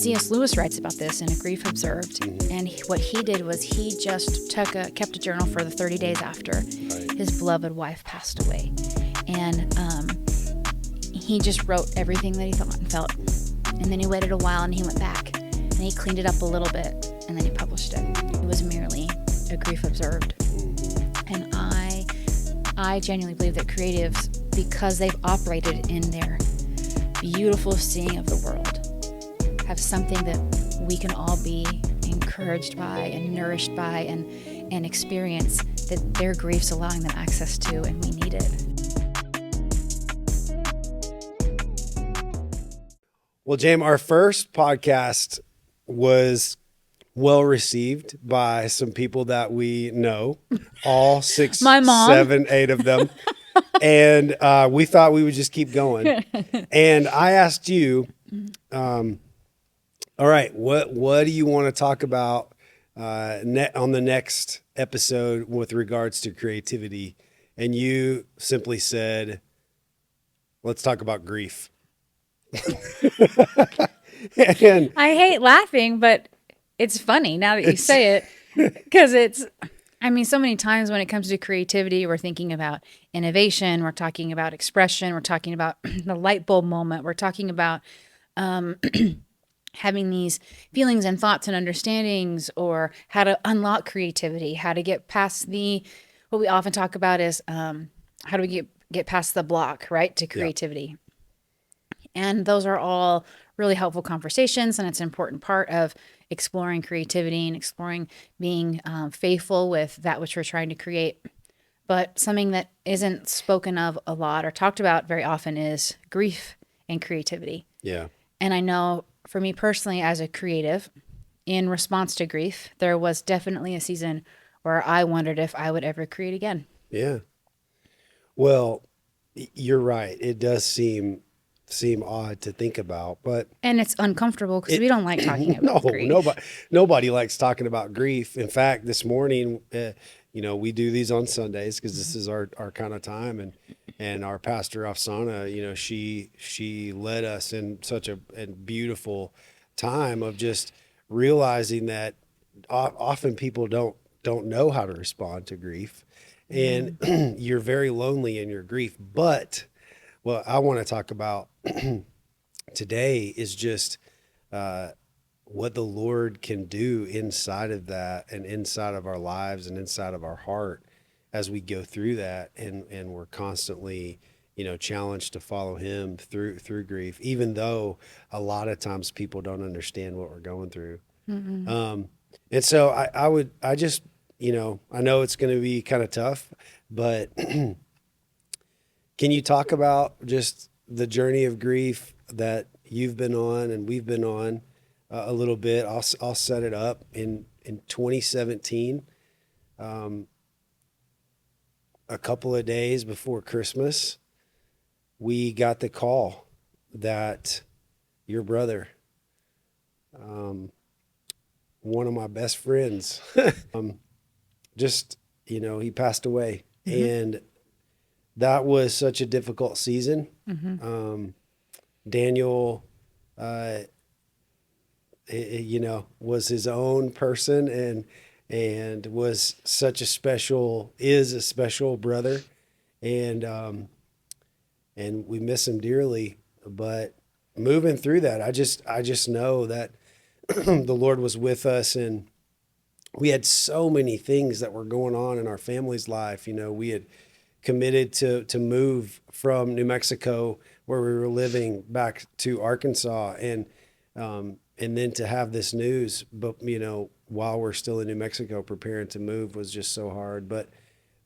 C.S. Lewis writes about this in A Grief Observed, and what he did was he just kept a journal for the 30 days after his beloved wife passed away, and he just wrote everything that he thought and felt, and then he waited a while and he went back and he cleaned it up a little bit, and then he published it. It was merely A Grief Observed, and I genuinely believe that creatives, because they've operated in their beautiful seeing of the world, have something that we can all be encouraged by and nourished by and experience, that their grief's allowing them access to, and we need it. Well, James, our first podcast was well received by some people that we know, all 6, My mom. 7, 8 of them. And we thought we would just keep going. And I asked you, all right, what do you want to talk about on the next episode with regards to creativity? And you simply said, let's talk about grief. And I hate laughing, but it's funny now that you say it, because so many times when it comes to creativity, we're thinking about innovation, we're talking about expression, we're talking about the light bulb moment, we're talking about having these feelings and thoughts and understandings, or how to unlock creativity, how to get past what we often talk about is how do we get past the block, right, to creativity. And those are all really helpful conversations, and it's an important part of exploring creativity and exploring being faithful with that which we're trying to create. But something that isn't spoken of a lot or talked about very often is grief and creativity. yeah. And I know for me personally, as a creative, in response to grief, there was definitely a season where I wondered if I would ever create again. Yeah. Well, you're right. It does seem odd to think about, And it's uncomfortable because we don't like talking about grief. Nobody likes talking about grief. In fact, this morning, we do these on Sundays because this is our kind of time, and our pastor Afsana, she led us in such a beautiful time of just realizing that often people don't know how to respond to grief, and you're very lonely in your grief. But what I want to talk about today is just what the Lord can do inside of that, and inside of our lives, and inside of our heart as we go through that, and we're constantly challenged to follow Him through grief, even though a lot of times people don't understand what we're going through. And so I just I know it's going to be kind of tough, but can you talk about just the journey of grief that you've been on and we've been on a little bit? I'll set it up. In 2017, a couple of days before Christmas, we got the call that your brother, one of my best friends, he passed away. And that was such a difficult season. Daniel, was his own person, and was is a special brother, and we miss him dearly. But moving through that, I just know that the Lord was with us, and we had so many things that were going on in our family's life. We had committed to move from New Mexico, where we were living, back to Arkansas, and then to have this news, but while we're still in New Mexico preparing to move, was just so hard. But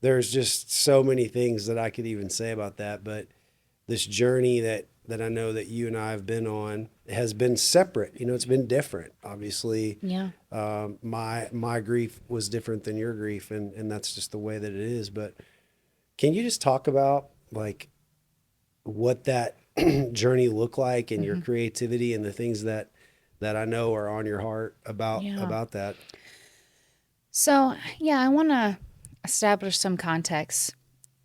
there's just so many things that I could even say about that. But this journey that I know that you and I have been on has been separate. It's been different, obviously. Yeah. My grief was different than your grief, and that's just the way that it is. But can you just talk about what that journey looked like, and your creativity, and the things that I know are on your heart about that? So, I want to establish some context,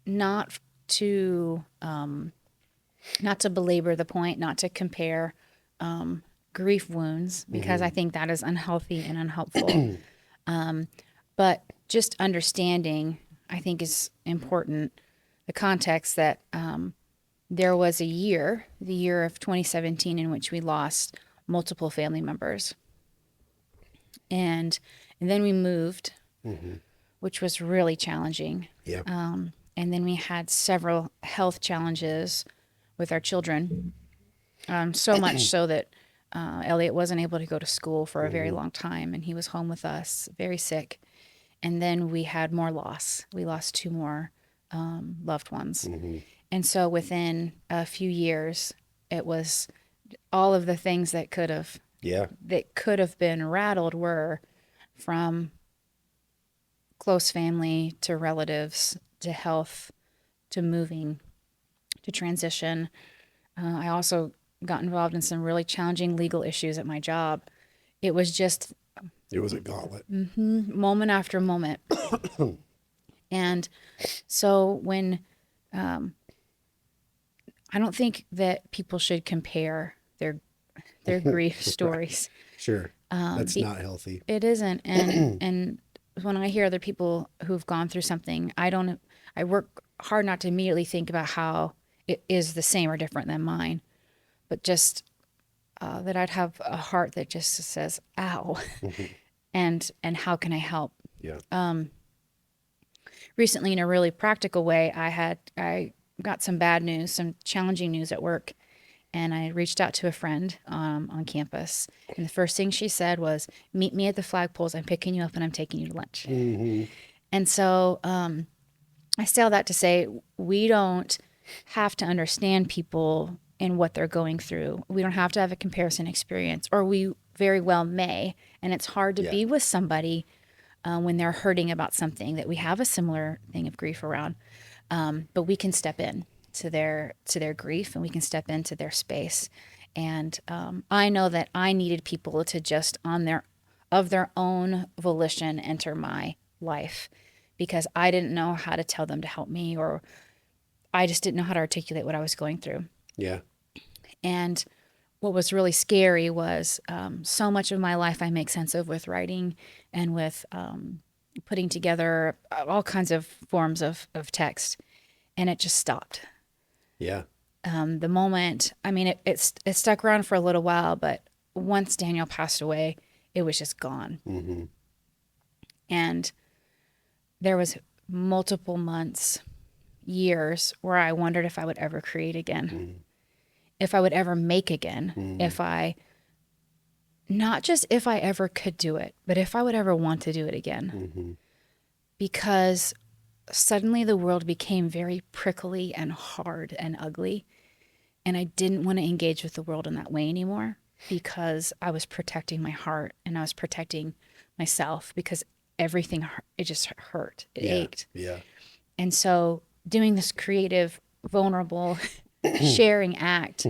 not to belabor the point, not to compare, grief wounds because I think that is unhealthy and unhelpful. But just understanding, I think, is important. The context that there was a year, the year of 2017, in which we lost multiple family members. And then we moved, which was really challenging. Yeah. And then we had several health challenges with our children, so much so that Elliot wasn't able to go to school for a very long time, and he was home with us, very sick. And then we had more loss. We lost two more loved ones. And so within a few years, it was all of the things that could have been rattled were from close family to relatives to health to moving to transition. I also got involved in some really challenging legal issues at my job. It was just It was a gauntlet. moment after moment. And so when I don't think that people should compare their grief stories. Sure. That's not healthy. It isn't. And when I hear other people who've gone through something, I work hard not to immediately think about how it is the same or different than mine, but just that I'd have a heart that just says, ow, and how can I help? Yeah. Recently, in a really practical way, I got some bad news, some challenging news at work, and I reached out to a friend on campus, and the first thing she said was, "Meet me at the flagpoles. I'm picking you up and I'm taking you to lunch." And so I say all that to say we don't have to understand people and what they're going through. We don't have to have a comparison experience, or we very well may. And it's hard to be with somebody when they're hurting about something that we have a similar thing of grief around. But we can step in to their grief, and we can step into their space. And I know that I needed people to just of their own volition enter my life, because I didn't know how to tell them to help me, or I just didn't know how to articulate what I was going through. Yeah. And what was really scary was so much of my life I make sense of with writing and with putting together all kinds of forms of text. And it just stopped. Yeah. The moment, I mean, it stuck around for a little while, but once Daniel passed away, it was just gone. And there was multiple months, years, where I wondered if I would ever create again, if I would ever make again, not just if I ever could do it, but if I would ever want to do it again. Because suddenly the world became very prickly and hard and ugly. And I didn't want to engage with the world in that way anymore, because I was protecting my heart and I was protecting myself, because everything, it just hurt. It ached. Yeah. And so doing this creative, vulnerable, sharing act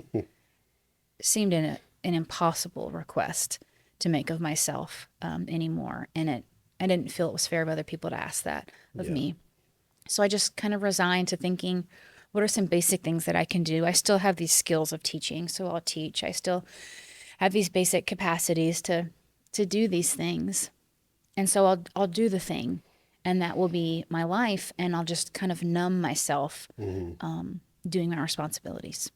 seemed an impossible request to make of myself anymore. And I didn't feel it was fair of other people to ask that of me. So I just kind of resigned to thinking, what are some basic things that I can do? I still have these skills of teaching, so I'll teach. I still have these basic capacities to do these things. And so I'll do the thing, and that will be my life, and I'll just kind of numb myself doing my responsibilities.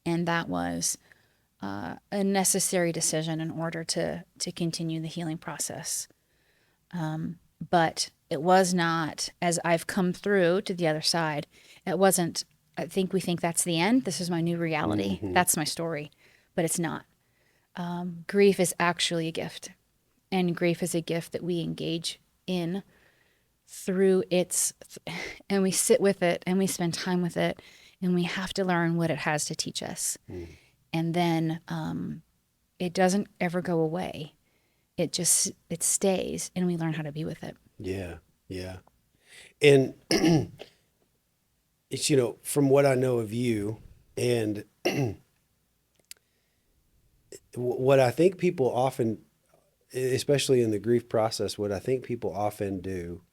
And that was a necessary decision in order to continue the healing process. But it was not, as I've come through to the other side, it wasn't, I think we think that's the end. This is my new reality. That's my story. But it's not. Grief is actually a gift. And grief is a gift that we engage in through and we sit with it and we spend time with it, and we have to learn what it has to teach us. And then it doesn't ever go away. It stays, and we learn how to be with it. Yeah. Yeah. And it's, from what I know of you, and what I think people often, especially in the grief process, what I think people often do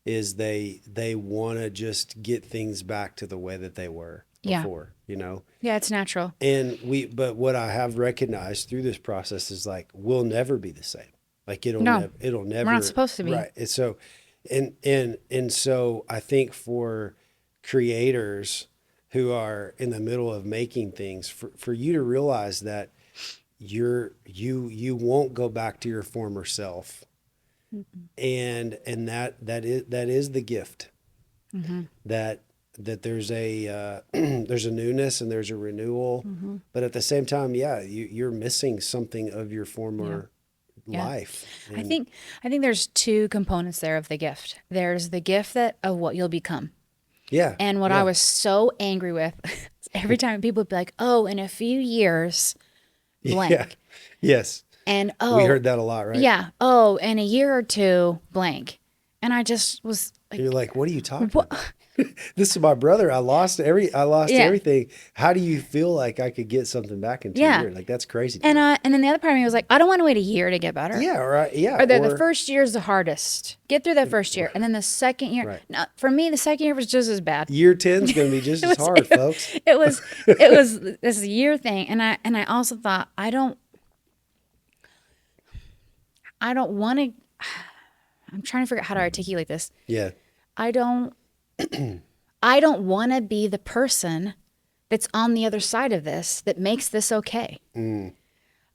is they want to just get things back to the way that they were. Yeah. before, you know? Yeah, it's natural. But what I have recognized through this process is like, we'll never be the same. Like No, it'll we're not never, supposed to be. right. And so, and so I think for creators who are in the middle of making things, for you to realize that you won't go back to your former self. And that is the gift that there's a there's a newness and there's a renewal, but at the same time, yeah, you're missing something of your former Yeah. life. I And think there's two components there of the gift. There's the gift that of what you'll become. yeah, And what I was so angry with every time people would be like, "Oh, in a few years, blank." yeah, yes, And we heard that a lot, right? yeah, oh, in a year or two, blank. And I just was like, You're like, what are you talking what? about? This is my brother. I lost Yeah. everything. How do you feel like I could get something back in 2 years? Like, that's crazy. And then the other part of me was like, I don't want to wait a year to get better. Yeah, right. Yeah. Or the first year is the hardest. Get through that first year, and then the second year. Right. No, for me, the second year was just as bad. year 10 is going to be just as hard, folks. It was this year thing, and I also thought I don't want to. I'm trying to figure out how to articulate this. Yeah. I don't want to be the person that's on the other side of this that makes this okay.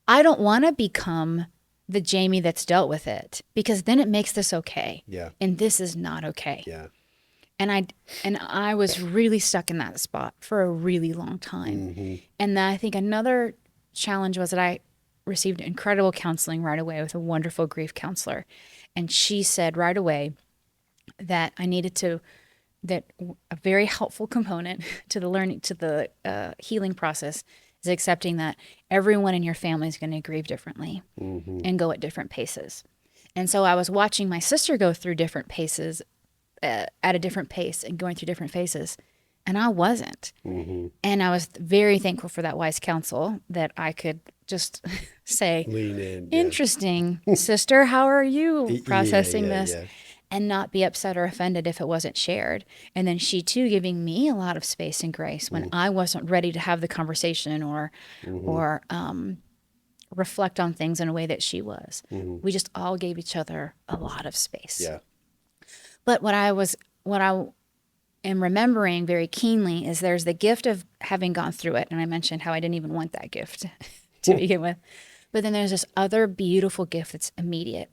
I don't want to become the Jamie that's dealt with it, because then it makes this okay. Yeah. And this is not okay. Yeah. And I was really stuck in that spot for a really long time. And then I think another challenge was that I received incredible counseling right away with a wonderful grief counselor. And she said right away that I needed to, that a very helpful component to the healing process is accepting that everyone in your family is going to grieve differently and go at different paces. And so I was watching my sister go through different paces, at a different pace and going through different phases, and I wasn't. And I was very thankful for that wise counsel that I could just say, Lean in. Yeah. interesting, sister, how are you processing yeah, this? yeah. And not be upset or offended if it wasn't shared. And then she too giving me a lot of space and grace when I wasn't ready to have the conversation or reflect on things in a way that she was. We just all gave each other a lot of space. Yeah. But what I am remembering very keenly is there's the gift of having gone through it. And I mentioned how I didn't even want that gift to begin with. But then there's this other beautiful gift that's immediate.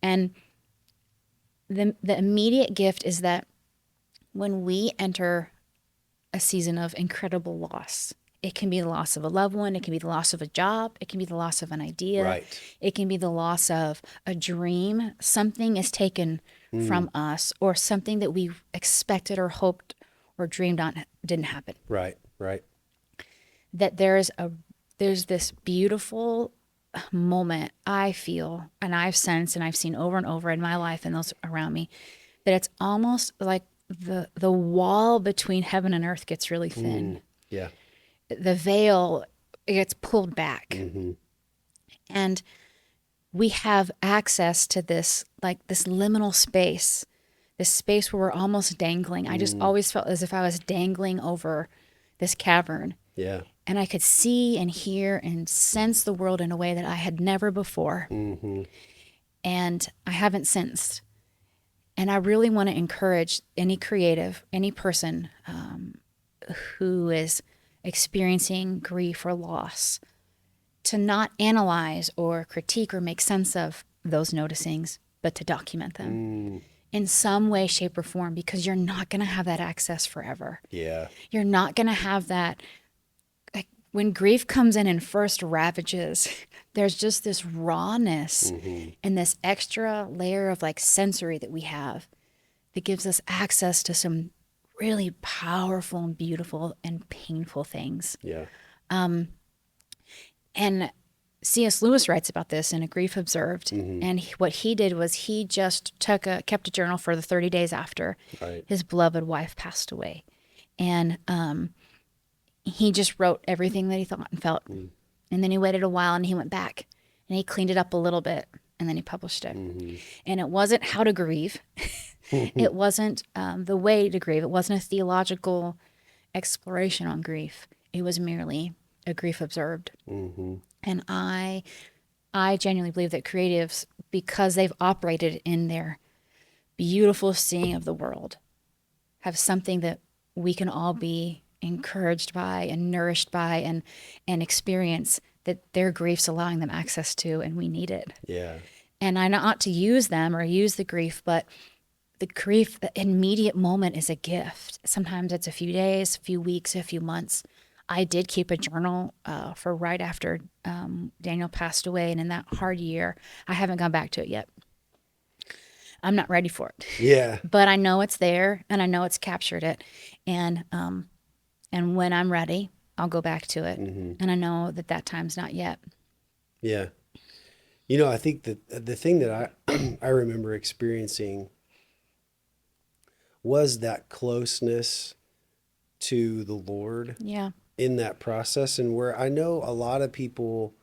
And the immediate gift is that when we enter a season of incredible loss, it can be the loss of a loved one, it can be the loss of a job, it can be the loss of an idea, Right. it can be the loss of a dream. Something is taken from us, or something that we expected or hoped or dreamed on didn't happen. Right. Right. That there's this beautiful moment I feel, and I've sensed and I've seen over and over in my life and those around me, that it's almost like the wall between heaven and earth gets really thin. Yeah. The veil gets pulled back. And we have access to this, like this liminal space, this space where we're almost dangling. I just always felt as if I was dangling over this cavern. Yeah. And I could see and hear and sense the world in a way that I had never before. And I haven't sensed. And I really want to encourage any creative, any person who is experiencing grief or loss to not analyze or critique or make sense of those noticings, but to document them in some way, shape, or form, because you're not going to have that access forever. Yeah. You're not going to have that. When grief comes in and first ravages, there's just this rawness and this extra layer of like sensory that we have that gives us access to some really powerful and beautiful and painful things. Yeah. And C.S. Lewis writes about this in A Grief Observed. And what he did was he just kept a journal for the 30 days after his beloved wife passed away. And he just wrote everything that he thought and felt. And then he waited a while and he went back and he cleaned it up a little bit and then he published it. And it wasn't how to grieve. It wasn't the way to grieve. It wasn't a theological exploration on grief. It was merely a grief observed. Mm-hmm. And I genuinely believe that creatives, because they've operated in their beautiful seeing of the world, have something that we can all be encouraged by and nourished by and experience that their grief's allowing them access to, and we need it. Yeah. And I not to use them or use the grief, but the grief, the immediate moment is a gift. Sometimes it's a few days, a few weeks, a few months. I did keep a journal for right after Daniel passed away. And in that hard year, I haven't gone back to it yet. I'm not ready for it. Yeah. But I know it's there and I know it's captured it. And when I'm ready, I'll go back to it. Mm-hmm. And I know that time's not yet. Yeah. I think that the thing that I remember experiencing was that closeness to the Lord. Yeah. In that process, and where I know a lot of people,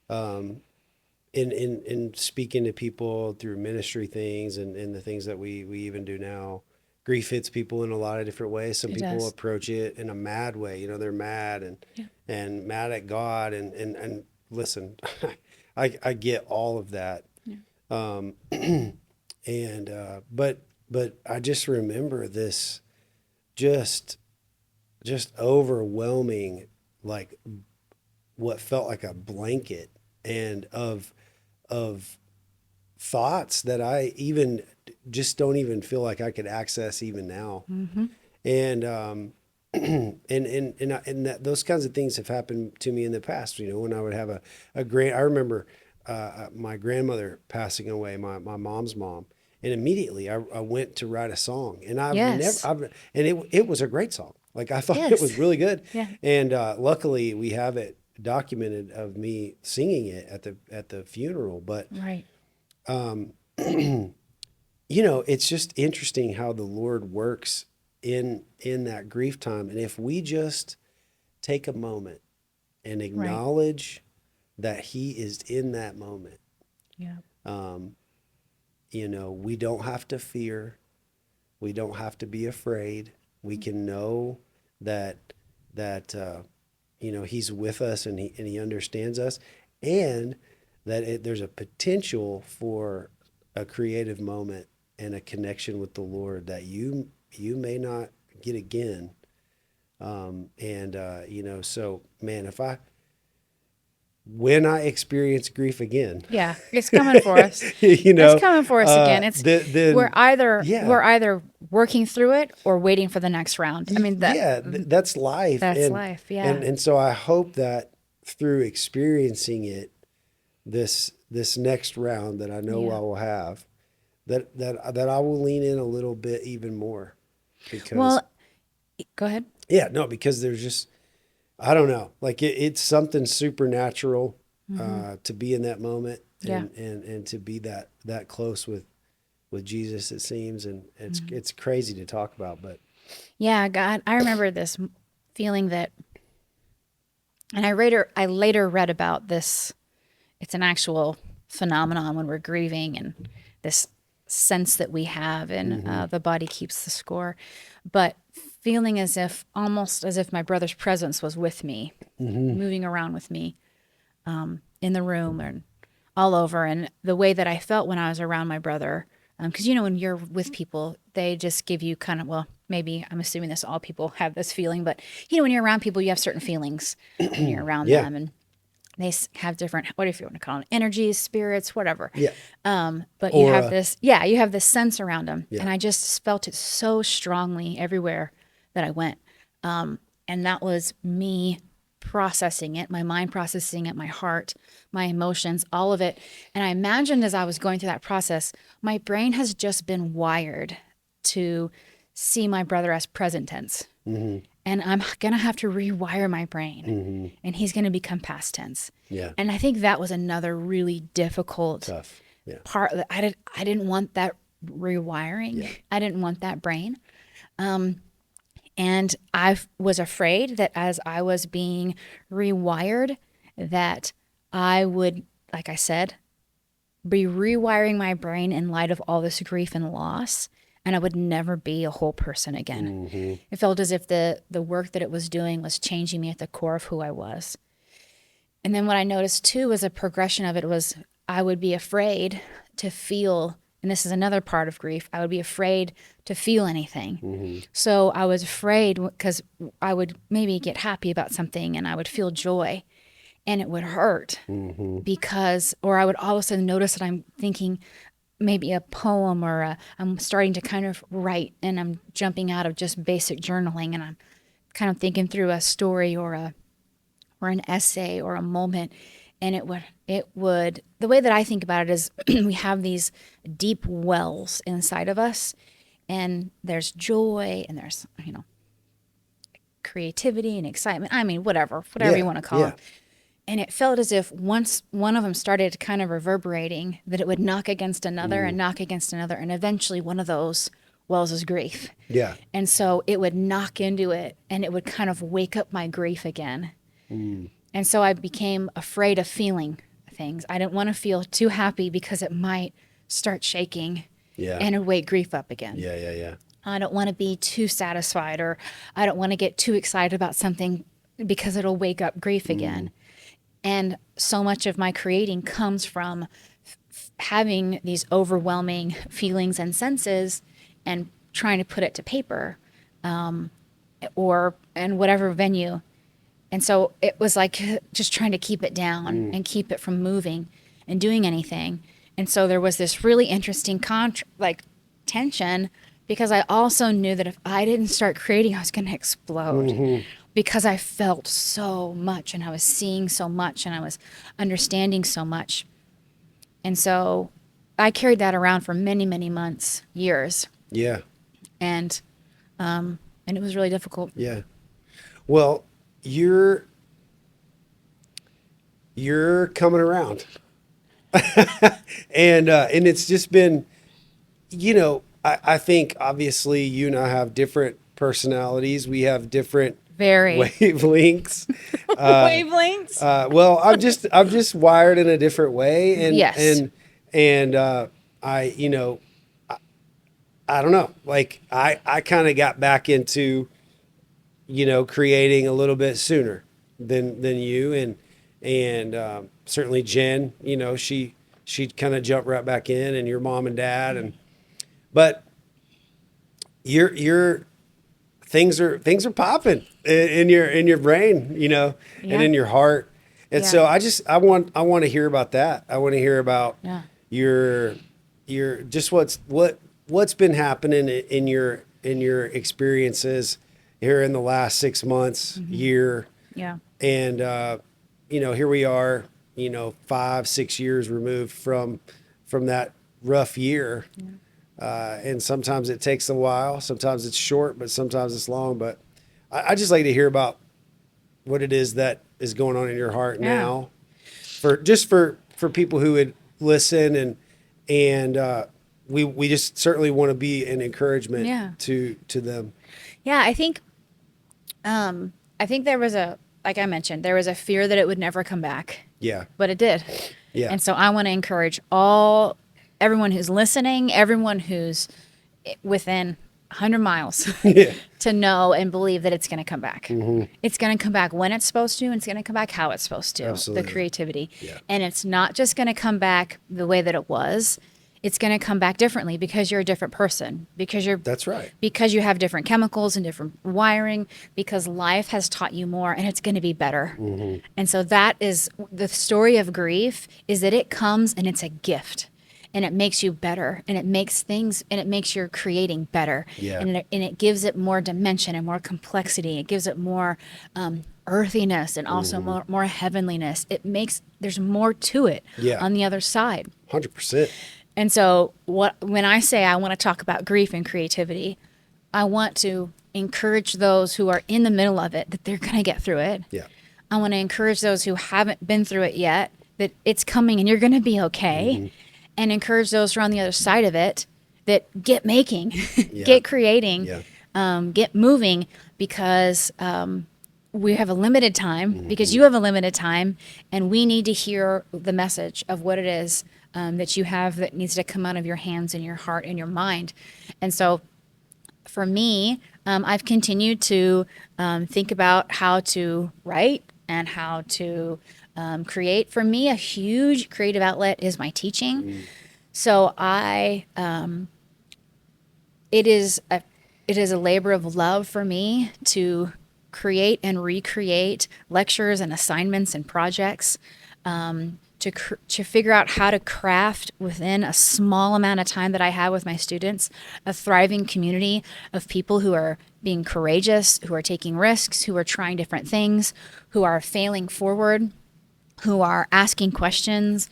in speaking to people through ministry things and the things that we even do now, grief hits people in a lot of different ways. Some people approach it in a mad way. They're mad and mad at God and listen, I get all of that. Yeah. But I just remember this just overwhelming, like what felt like a blanket and of thoughts that I even just don't even feel like I could access even now. Mm-hmm. And and those kinds of things have happened to me in the past. When I would have I remember my grandmother passing away, my mom's mom. And immediately I went to write a song, and it was a great song. Like I thought it was really good. Yeah. And luckily we have it documented of me singing it at the funeral. But right. It's just interesting how the Lord works in that grief time. And if we just take a moment and acknowledge that He is in that moment. Yeah. We don't have to fear. We don't have to be afraid. We can know that He's with us and he understands us, and that there's a potential for a creative moment and a connection with the Lord that you may not get again. So man, when I experience grief again, yeah, it's coming for us. It's coming for us again. It's we're either working through it or waiting for the next round. I mean, that's life. That's life. Yeah. And so I hope that through experiencing it, this next round that I know I will have, that I will lean in a little bit even more. Because, go ahead. Yeah, no, because there's just, I don't know, like it's something supernatural to be in that moment and to be that close with Jesus, it seems, and it's crazy to talk about, but yeah, God, I remember this feeling that, and I later read about this. It's an actual phenomenon when we're grieving, and this sense that we have, and the body keeps the score, but feeling almost as if my brother's presence was with me, moving around with me in the room and all over. And the way that I felt when I was around my brother, because, when you're with people, they just give you kind of, maybe I'm assuming all people have this feeling, but, when you're around people, you have certain feelings when you're around them. And they have different, what if you want to call them, energies, spirits, whatever. Yeah. But you have you have this sense around them. Yeah. And I just felt it so strongly everywhere that I went. And that was me processing it, my mind processing it, my heart, my emotions, all of it. And I imagined as I was going through that process, my brain has just been wired to see my brother as present tense. Mm-hmm. And I'm going to have to rewire my brain, and he's going to become past tense. Yeah. And I think that was another really difficult part. I didn't want that rewiring. Yeah. I didn't want that brain. And I was afraid that as I was being rewired, that I would, like I said, be rewiring my brain in light of all this grief and loss, and I would never be a whole person again. It felt as if the work that it was doing was changing me at the core of who I was. And then what I noticed too was a progression of it was I would be afraid to feel, and this is another part of grief, I would be afraid to feel anything. So I was afraid because I would maybe get happy about something and I would feel joy and it would hurt because, or I would all of a sudden notice that I'm thinking maybe a poem or I'm starting to kind of write and I'm jumping out of just basic journaling and I'm kind of thinking through a story or an essay or a moment, and it would the way that I think about it is we have these deep wells inside of us, and there's joy and there's creativity and excitement, I mean whatever you want to call it. And it felt as if once one of them started kind of reverberating, that it would knock against another and knock against another, and eventually one of those wells is grief. And so it would knock into it and it would kind of wake up my grief again. And so I became afraid of feeling things. I didn't want to feel too happy because it might start shaking and it'd wake grief up again. I don't want to be too satisfied, or I don't want to get too excited about something because it'll wake up grief again. And so much of my creating comes from having these overwhelming feelings and senses and trying to put it to paper or in whatever venue. And so it was like just trying to keep it down and keep it from moving and doing anything. And so there was this really interesting tension, because I also knew that if I didn't start creating, I was going to explode because I felt so much and I was seeing so much and I was understanding so much. And so I carried that around for many, many months, years. And it was really difficult. Well, you're coming around. and it's just been, I think obviously you and I have different personalities. We have different wavelengths. Wavelengths. Well, I'm just wired in a different way. And I don't know, like I kind of got back into, creating a little bit sooner than you, and certainly Jen, she kind of jumped right back in, and your mom and dad, but your things are popping in your brain, and in your heart. And so I want to hear about that. I want to hear about your just what's been happening in your experiences here in the last 6 months, year. And, here we are, 5-6 years removed from that rough year. And sometimes it takes a while, sometimes it's short, but sometimes it's long. But I just like to hear about what it is that is going on in your heart now, for people who would listen, and we just certainly want to be an encouragement to them. I think there was like I mentioned, there was a fear that it would never come back. But it did. And so I want to encourage everyone who's listening, everyone who's within 100 miles to know and believe that it's going to come back. It's going to come back when it's supposed to, and it's going to come back how it's supposed to. Absolutely. The creativity. And it's not just going to come back the way that it was. It's going to come back differently because you're a different person, that's right. Because you have different chemicals and different wiring, because life has taught you more, and it's going to be better. And so that is the story of grief, is that it comes and it's a gift, and it makes you better, and it makes your creating better. And it gives it more dimension and more complexity. It gives it more earthiness and also more heavenliness. There's more to it on the other side. 100%. And so when I say I want to talk about grief and creativity, I want to encourage those who are in the middle of it that they're going to get through it. I want to encourage those who haven't been through it yet that it's coming and you're going to be okay. And encourage those who are on the other side of it that get making, get creating, get moving, because we have a limited time because you have a limited time, and we need to hear the message of what it is that you have that needs to come out of your hands and your heart and your mind. And so for me, I've continued to think about how to write and how to create. For me, a huge creative outlet is my teaching. So it is a labor of love for me to create and recreate lectures and assignments and projects, to figure out how to craft within a small amount of time that I have with my students a thriving community of people who are being courageous, who are taking risks, who are trying different things, who are failing forward, who are asking questions,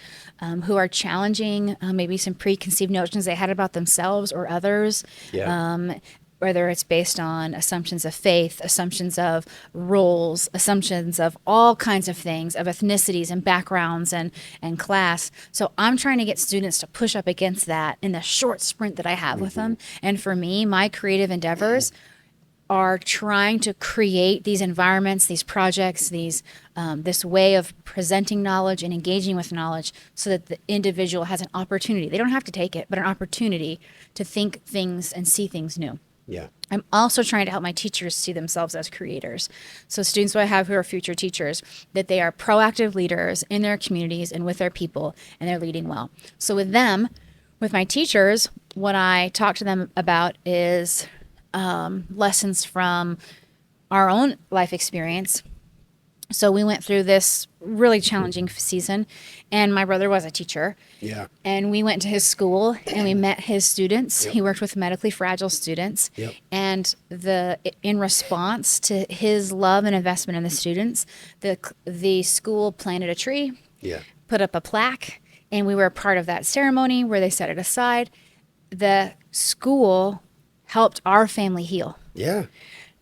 who are challenging maybe some preconceived notions they had about themselves or others. Yeah. Whether it's based on assumptions of faith, assumptions of roles, assumptions of all kinds of things, of ethnicities and backgrounds and class. So I'm trying to get students to push up against that in the short sprint that I have with them. And for me, my creative endeavors are trying to create these environments, these projects, this way of presenting knowledge and engaging with knowledge so that the individual has an opportunity. They don't have to take it, but an opportunity to think things and see things new. Yeah. I'm also trying to help my teachers see themselves as creators. So students who I have who are future teachers, that they are proactive leaders in their communities and with their people, and they're leading well. So with them, with my teachers, what I talk to them about is lessons from our own life experience. So we went through this really challenging season, and my brother was a teacher. Yeah. And we went to his school and we met his students. He worked with medically fragile students. And in response to his love and investment in the students, the school planted a tree, put up a plaque, and we were a part of that ceremony where they set it aside. The school helped our family heal. Yeah.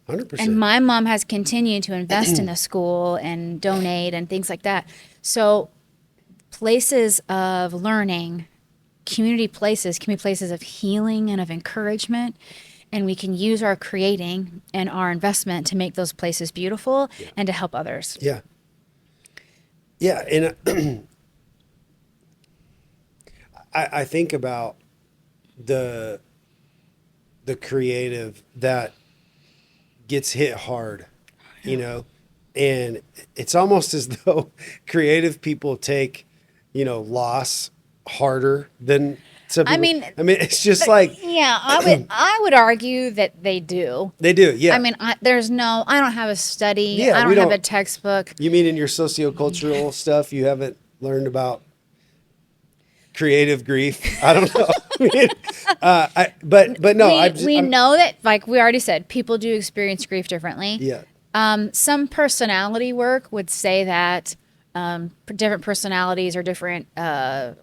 100%. And my mom has continued to invest in the school and donate and things like that. So places of learning, community places can be places of healing and of encouragement. And we can use our creating and our investment to make those places beautiful and to help others. Yeah. Yeah. And I think about the creative that gets hit hard, and it's almost as though creative people take, loss harder than some people. I mean, it's just like, yeah, I would argue that they do. They do. Yeah. I mean, I don't have a study. Yeah, I don't have a textbook. You mean in your sociocultural stuff, you haven't learned about creative grief? I don't know. But no, we know that, like we already said, people do experience grief differently. Yeah. Some personality work would say that different personalities are different. Trying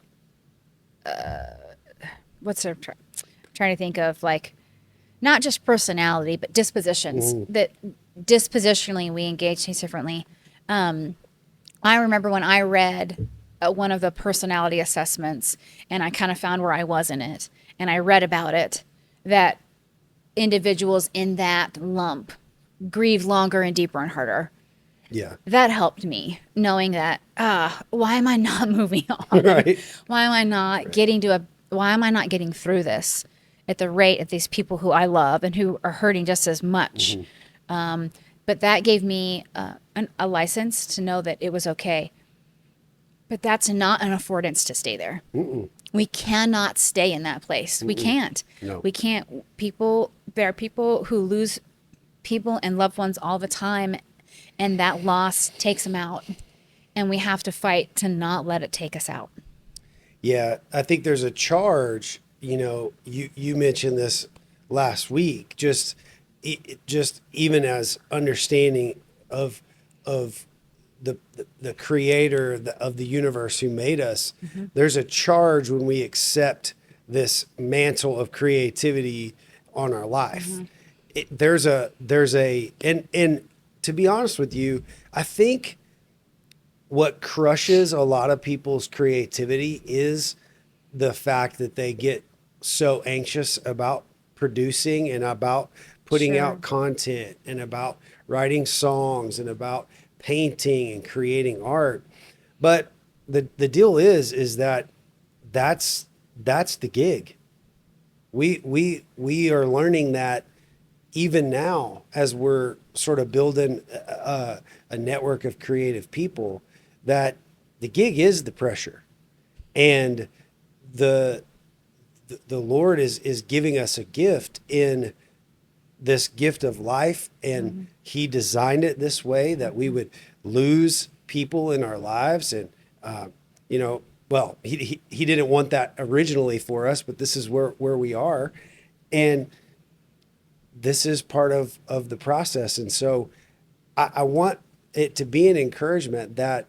to think of, like, not just personality, but dispositions. That dispositionally we engage things differently. I remember when I read one of the personality assessments, and I kind of found where I was in it, and I read about it, that individuals in that lump grieve longer and deeper and harder. Yeah. That helped me, knowing that, why am I not moving on? Right. Why am I not getting through this at the rate of these people who I love and who are hurting just as much? But that gave me a license to know that it was okay. But that's not an affordance to stay there. We cannot stay in that place. We can't. No. We can't. There are people who lose people and loved ones all the time, and that loss takes them out. And we have to fight to not let it take us out. Yeah, I think there's a charge. You mentioned this last week. Just even as understanding of the creator of the universe who made us, there's a charge when we accept this mantle of creativity on our life. There's a and to be honest with you, I think what crushes a lot of people's creativity is the fact that they get so anxious about producing and about putting out content and about writing songs and about painting and creating art. But the deal is that that's the gig. We are learning that even now as we're sort of building a network of creative people, that the gig is the pressure, and the the Lord is giving us a gift in this gift of life, and he designed it this way that we would lose people in our lives. And you know, well, he didn't want that originally for us, but this is where we are, and this is part of the process. And so I want it to be an encouragement that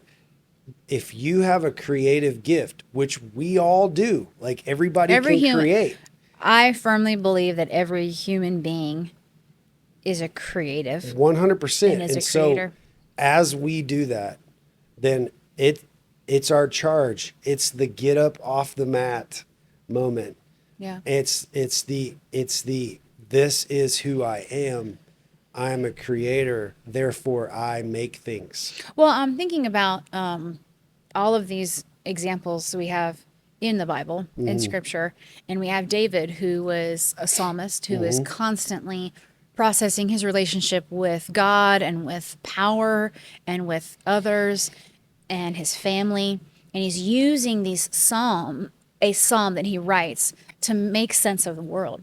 if you have a creative gift, which we all do, like everybody Every can human, create. I firmly believe that every human being is a creative 100%. and is a And so creator. as we do that, then it's our charge. It's the get up off the mat moment. Yeah. It's the this is who I am. I am a creator, therefore I make things. Well, I'm thinking about all of these examples we have in the Bible, in Scripture, and we have David, who was a psalmist, who is constantly processing his relationship with God and with power and with others and his family, and he's using a psalm that he writes to make sense of the world.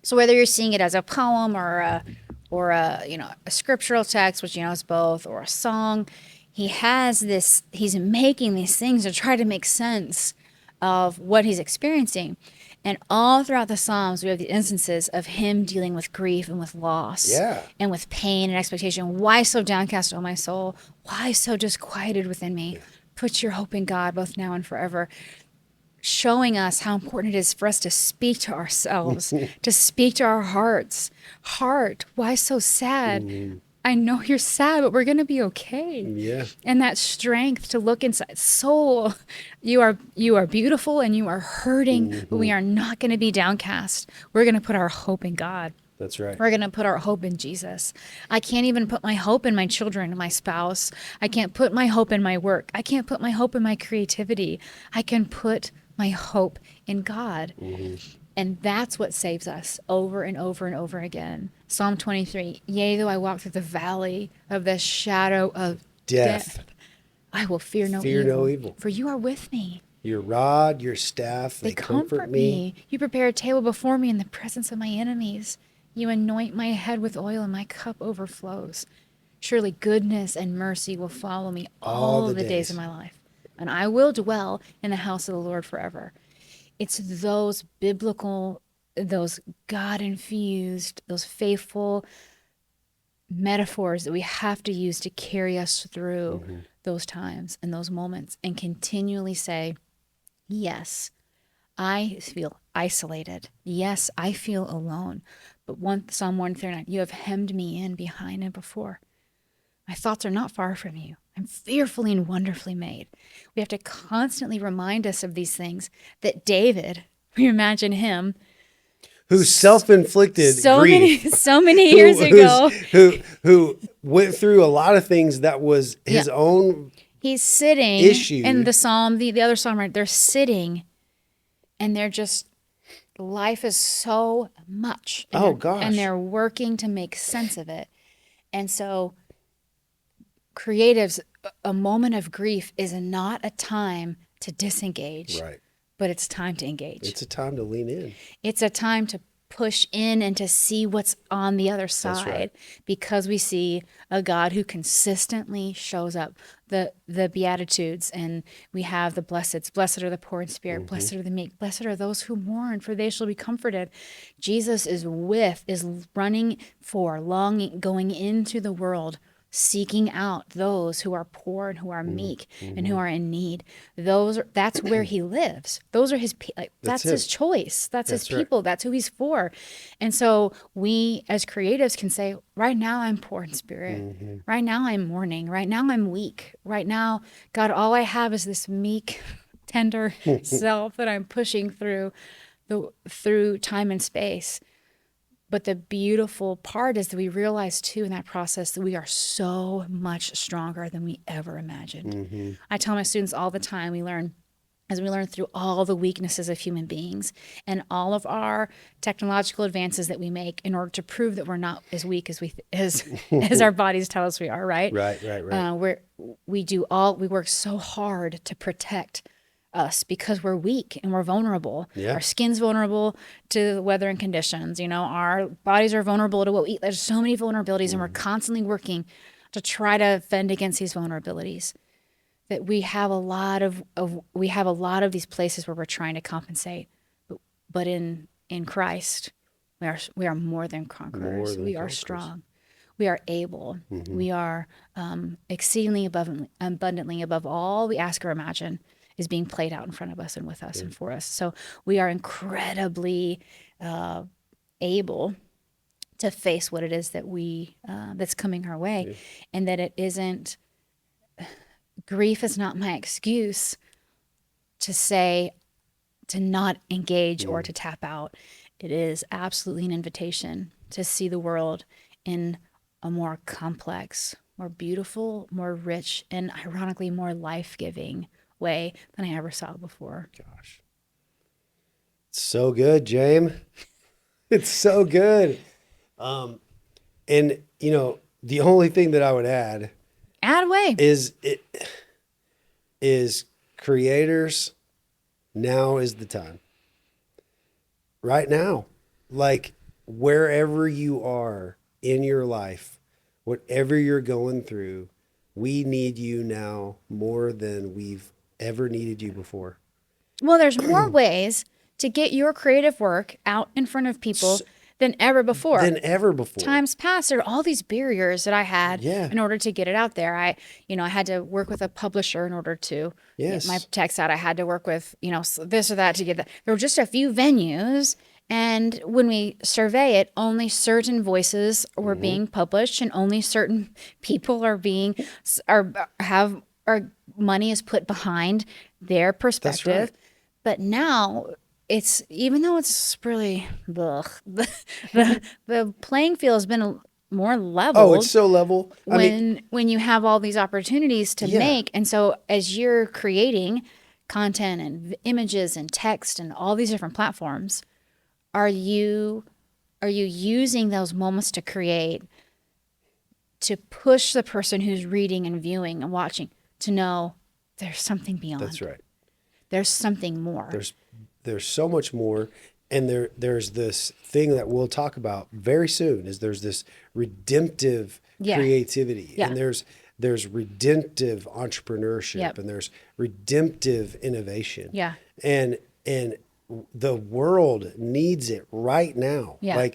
So whether you're seeing it as a poem or a a scriptural text, which is both, or a song, he's making these things to try to make sense of what he's experiencing. And all throughout the Psalms, we have the instances of him dealing with grief and with loss, Yeah. and with pain and expectation. Why so downcast, O my soul? Why so disquieted within me? Put your hope in God, both now and forever. Showing us how important it is for us to speak to ourselves, to speak to our hearts. Heart, why so sad? I know you're sad, but we're going to be okay. Yeah. And that strength to look inside. Soul, you are beautiful and you are hurting, but we are not going to be downcast. We're going to put our hope in God. That's right. We're going to put our hope in Jesus. I can't even put my hope in my children and my spouse. I can't put my hope in my work. I can't put my hope in my creativity. I can put my hope in God. And that's what saves us over and over and over again. Psalm 23, yea, though I walk through the valley of the shadow of death, I will fear no evil. For you are with me. Your rod, your staff, they comfort me. You prepare a table before me in the presence of my enemies. You anoint my head with oil and my cup overflows. Surely goodness and mercy will follow me all the days of my life. And I will dwell in the house of the Lord forever. It's those biblical, those God-infused, those faithful metaphors that we have to use to carry us through those times and those moments, and continually say, yes, I feel isolated. Yes, I feel alone. But Psalm 139, you have hemmed me in behind and before. My thoughts are not far from you. I'm fearfully and wonderfully made. We have to constantly remind us of these things that David, we imagine him, Who's self-inflicted grief. so many years ago. Who went through a lot of things that was his own. He's sitting issue. in the psalm, the other psalm, right? They're sitting and they're just, life is so much. And and they're working to make sense of it. And so creatives, a moment of grief is not a time to disengage, Right. but it's time to engage. It's a time to lean in. It's a time to push in and to see what's on the other side, right. because we see a God who consistently shows up. The Beatitudes, and we have the blesseds. Blessed are the poor in spirit. Blessed are the meek. Blessed are those who mourn, for they shall be comforted. Jesus is running for, longing, going into the world, seeking out those who are poor and who are meek and who are in need. That's where he lives. Those are his that's his choice. That's his people. Right. That's who he's for. And so we as creatives can say, right now I'm poor in spirit. Right now I'm mourning. Right now I'm weak. Right now, God, all I have is this meek, tender self that I'm pushing through time and space. But the beautiful part is that we realize too in that process that we are so much stronger than we ever imagined. I tell my students all the time, we learn through all the weaknesses of human beings and all of our technological advances that we make in order to prove that we're not as weak as as our bodies tell us we are, right? Right. We work so hard to protect us because we're weak and we're vulnerable. Yeah. Our skin's vulnerable to the weather and conditions. Our bodies are vulnerable to what we eat. There's so many vulnerabilities, and we're constantly working to try to fend against these vulnerabilities. That we have a lot of these places where we're trying to compensate, but in Christ, we are more than conquerors. We are strong. We are able. We are exceedingly abundantly above all we ask or imagine is being played out in front of us and with us and for us. So we are incredibly able to face what it is that that's coming our way, and that it isn't. Grief is not my excuse to not engage or to tap out. It is absolutely an invitation to see the world in a more complex, more beautiful, more rich, and ironically more life-giving way than I ever saw before. Gosh. It's so good, James. It's so good. And the only thing that I would add away is creators, now is the time. Right now. Like wherever you are in your life, whatever you're going through, we need you now more than we've ever needed you before. Well, there's more ways to get your creative work out in front of people than ever before. Times past, there are all these barriers that I had in order to get it out there. I had to work with a publisher in order to get my text out. I had to work with, this or that to get that. There were just a few venues. And when we survey it, only certain voices were being published, and only certain people our money is put behind their perspective. That's right. But now, it's, even though it's really the playing field has been more leveled. Oh, it's so level. When you have all these opportunities to make, and so as you're creating content and images and text and all these different platforms, are you using those moments to create, to push the person who's reading and viewing and watching to know there's something beyond? That's right. There's something more. There's so much more, and there's this thing that we'll talk about very soon. Is there's this redemptive creativity, and there's redemptive entrepreneurship, and there's redemptive innovation. Yeah, and the world needs it right now. Yeah.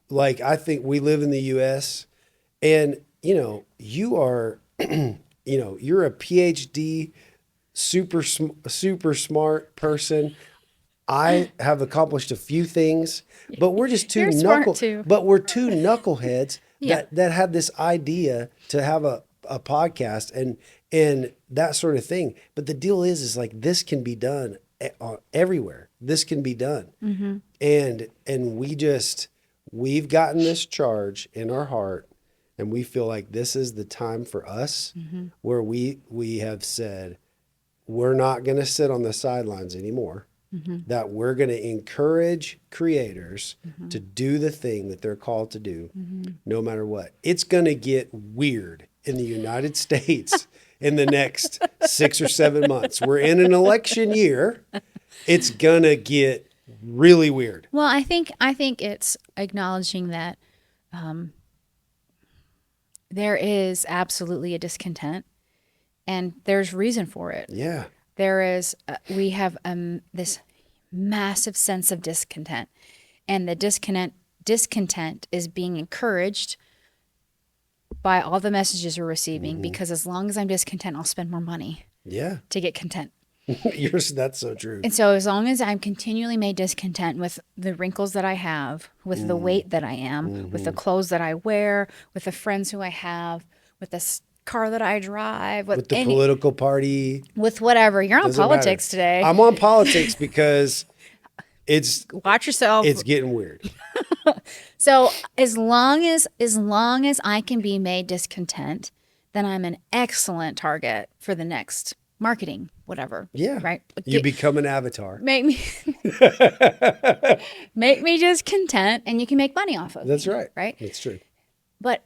Like I think we live in the U.S. and you are you're a PhD, super smart person. I have accomplished a few things, but we're just two knuckleheads that had this idea to have a podcast and that sort of thing. But the deal is like this can be done everywhere. This can be done, and we've gotten this charge in our heart, and we feel like this is the time for us, where we have said we're not going to sit on the sidelines anymore. That we're going to encourage creators to do the thing that they're called to do, no matter what. It's going to get weird in the United States in the next 6 or 7 months. We're in an election year. It's going to get really weird. Well, I think it's acknowledging that there is absolutely a discontent, and there's reason for it. Yeah. There is, we have this massive sense of discontent, and the discontent is being encouraged by all the messages we're receiving, because as long as I'm discontent, I'll spend more money to get content. That's so true. And so as long as I'm continually made discontent with the wrinkles that I have, with the weight that I am, with the clothes that I wear, with the friends who I have, with the car that I drive, with the political party, with whatever. You're on politics today. I'm on politics because watch yourself. It's getting weird. So as long as I can be made discontent, then I'm an excellent target for the next marketing, whatever. Yeah. Right. You become an avatar. Make me discontent, and you can make money off of That's me, right. Right. That's true. But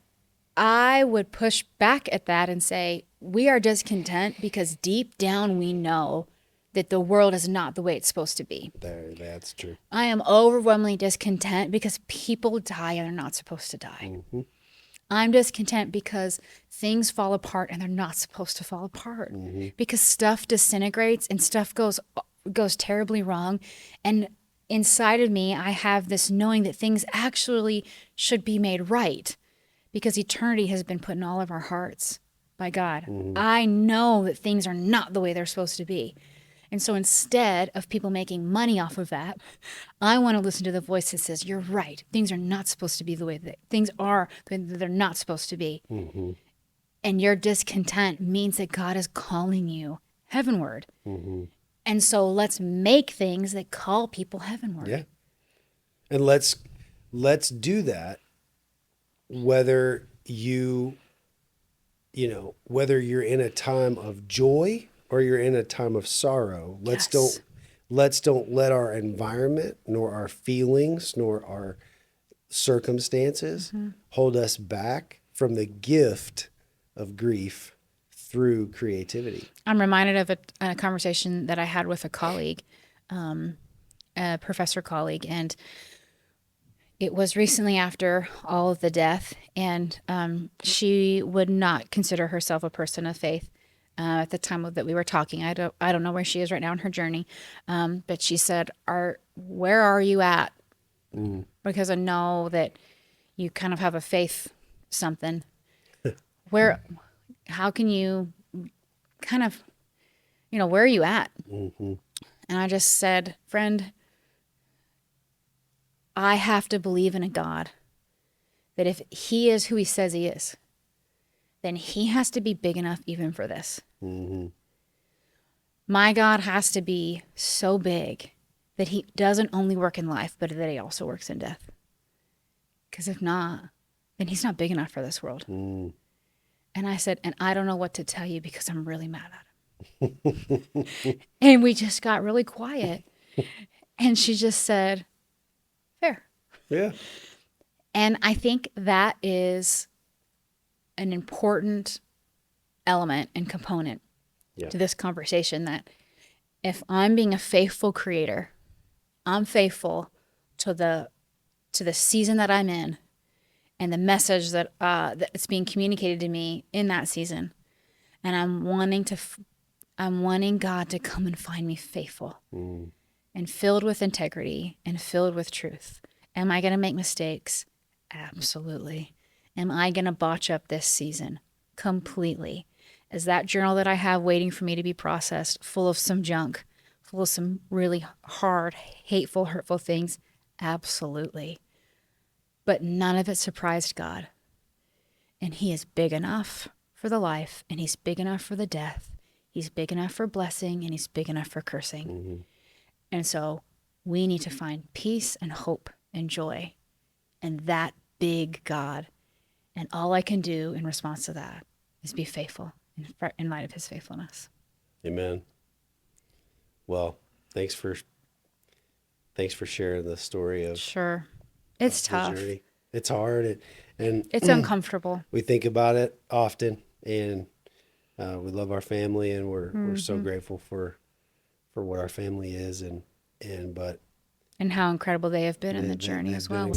I would push back at that and say we are discontent because deep down we know that the world is not the way it's supposed to be. That's true. I am overwhelmingly discontent because people die and they're not supposed to die. Mm-hmm. I'm discontent because things fall apart and they're not supposed to fall apart. Mm-hmm. Because stuff disintegrates and stuff goes terribly wrong. And inside of me, I have this knowing that things actually should be made right because eternity has been put in all of our hearts by God. Mm-hmm. I know that things are not the way they're supposed to be. And so instead of people making money off of that, I want to listen to the voice that says, you're right. Things are not supposed to be the way that things are, the way that they're not supposed to be. Mm-hmm. And your discontent means that God is calling you heavenward. Mm-hmm. And so let's make things that call people heavenward. Yeah. And let's do that whether whether you're in a time of joy or you're in a time of sorrow. Let's don't let our environment nor our feelings nor our circumstances hold us back from the gift of grief through creativity. I'm reminded of a conversation that I had with a colleague, a professor colleague, and it was recently after all of the death, and she would not consider herself a person of faith. At the time that we were talking, I don't know where she is right now in her journey, but she said, "Where are you at?" Because I know that you kind of have a faith something. How can you kind of, where are you at? Mm-hmm. And I just said, friend, I have to believe in a God that if he is who he says he is, then he has to be big enough even for this. Mm-hmm. My God has to be so big that he doesn't only work in life, but that he also works in death. Because if not, then he's not big enough for this world. Mm. And I said, and I don't know what to tell you because I'm really mad at him. And we just got really quiet. And she just said, fair. Yeah. And I think that is an important element and component to this conversation, that if I'm being a faithful creator, I'm faithful to the season that I'm in and the message that's being communicated to me in that season. And I'm wanting God to come and find me faithful and filled with integrity and filled with truth. Am I going to make mistakes? Absolutely. Am I going to botch up this season? Completely. Is that journal that I have waiting for me to be processed full of some junk, full of some really hard, hateful, hurtful things? Absolutely. But none of it surprised God. And he is big enough for the life, and he's big enough for the death. He's big enough for blessing, and he's big enough for cursing. Mm-hmm. And so we need to find peace and hope and joy in that big God. And all I can do in response to that is be faithful in light of his faithfulness. Amen. Well, thanks for sharing the story of. Sure. It's tough. Journey. It's hard and it's uncomfortable. We think about it often, and we love our family, and we're so grateful for what our family is, and how incredible they have been in the journey as well.